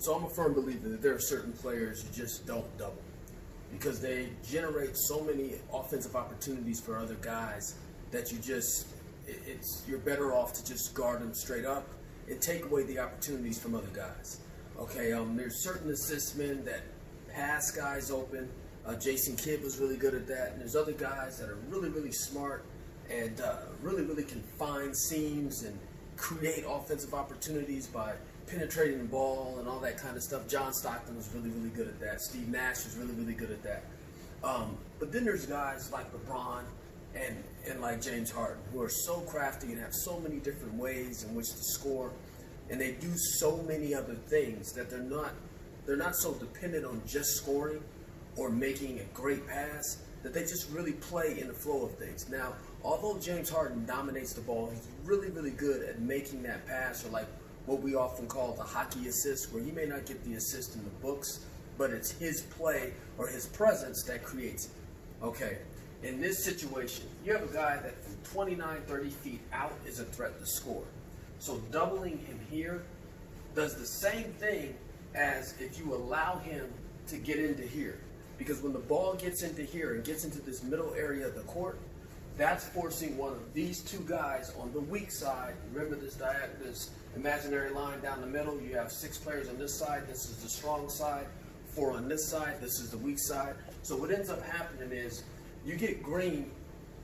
So I'm a firm believer that there are certain players you just don't double because they generate so many offensive opportunities for other guys that you're better off to just guard them straight up and take away the opportunities from other guys. Okay, there's certain assist men that pass guys open. Jason Kidd was really good at that, and there's other guys that are really, really smart and really can find seams and create offensive opportunities by penetrating the ball and all that kind of stuff. John Stockton was really, really good at that. Steve Nash was really, really good at that. But then there's guys like LeBron and like James Harden who are so crafty and have so many different ways in which to score, and they do so many other things that they're not so dependent on just scoring or making a great pass, that they just really play in the flow of things. Now, although James Harden dominates the ball, he's really, really good at making that pass, or like what we often call the hockey assist, where he may not get the assist in the books, but it's his play or his presence that creates it. Okay, in this situation, you have a guy that from 29, 30 feet out is a threat to score. So doubling him here does the same thing as if you allow him to get into here. Because when the ball gets into here and gets into this middle area of the court, that's forcing one of these two guys on the weak side. Remember this imaginary line down the middle? You have 6 players on this side. This is the strong side. 4 on this side. This is the weak side. So what ends up happening is you get Green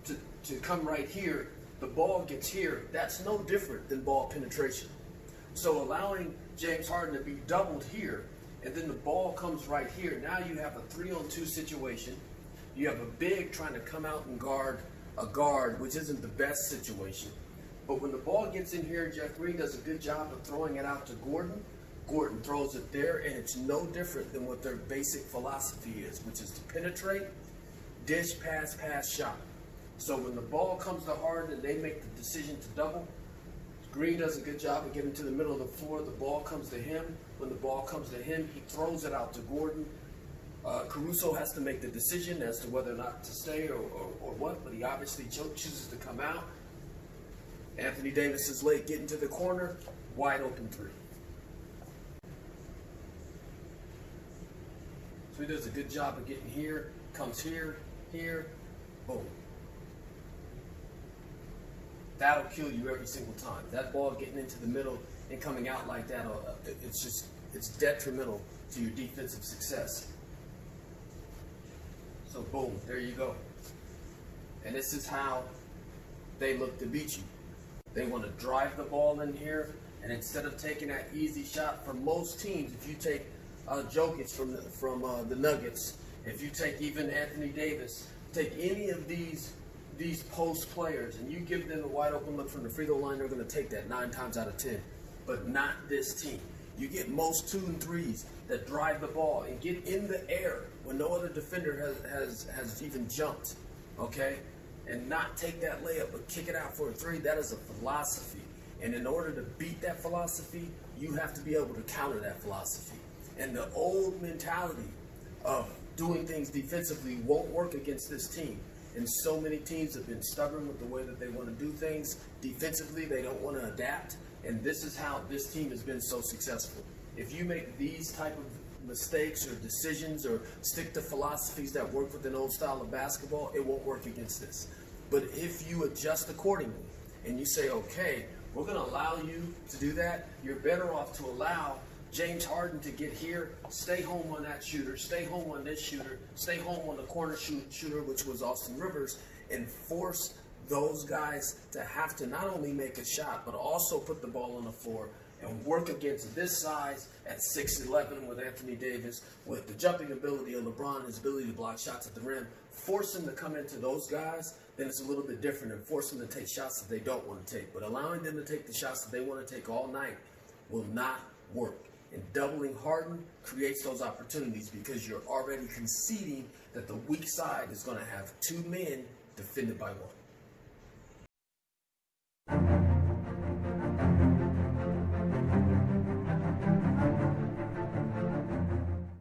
to come right here. The ball gets here. That's no different than ball penetration. So allowing James Harden to be doubled here, and then the ball comes right here. Now you have a 3-on-2 situation. You have a big trying to come out and guard a guard, which isn't the best situation. But when the ball gets in here, Jeff Green does a good job of throwing it out to Gordon. Gordon throws it there, and it's no different than what their basic philosophy is, which is to penetrate, dish, pass, shot. So when the ball comes to Harden and they make the decision to double, Green does a good job of getting to the middle of the floor. The ball comes to him. When the ball comes to him, he throws it out to Gordon. Caruso has to make the decision as to whether or not to stay or what, but he obviously chooses to come out. Anthony Davis is late getting to the corner, wide open 3. So he does a good job of getting here, comes here, boom. That'll kill you every single time. That ball getting into the middle and coming out like that, it's detrimental to your defensive success. So boom, there you go. And this is how they look to beat you. They want to drive the ball in here, and instead of taking that easy shot, for most teams, if you take Jokic from the Nuggets, if you take even Anthony Davis, take any of these post players and you give them a wide open look from the free throw line, they're going to take that 9 times out of 10. But not this team. You get most 2 and 3s that drive the ball and get in the air when no other defender has even jumped, okay? And not take that layup, but kick it out for a 3. That is a philosophy. And in order to beat that philosophy, you have to be able to counter that philosophy. And the old mentality of doing things defensively won't work against this team. And so many teams have been stubborn with the way that they want to do things. Defensively, they don't want to adapt. And this is how this team has been so successful. If you make these type of mistakes or decisions or stick to philosophies that work with an old style of basketball, it won't work against this. But if you adjust accordingly and you say, okay, we're going to allow you to do that, you're better off to allow James Harden to get here, stay home on that shooter, stay home on this shooter, stay home on the corner shooter, which was Austin Rivers, and force those guys to have to not only make a shot, but also put the ball on the floor and work against this size at 6'11" with Anthony Davis, with the jumping ability of LeBron, his ability to block shots at the rim. Force them to come into those guys, then it's a little bit different, and force them to take shots that they don't want to take. But allowing them to take the shots that they want to take all night will not work. And doubling Harden creates those opportunities because you're already conceding that the weak side is going to have 2 men defended by 1.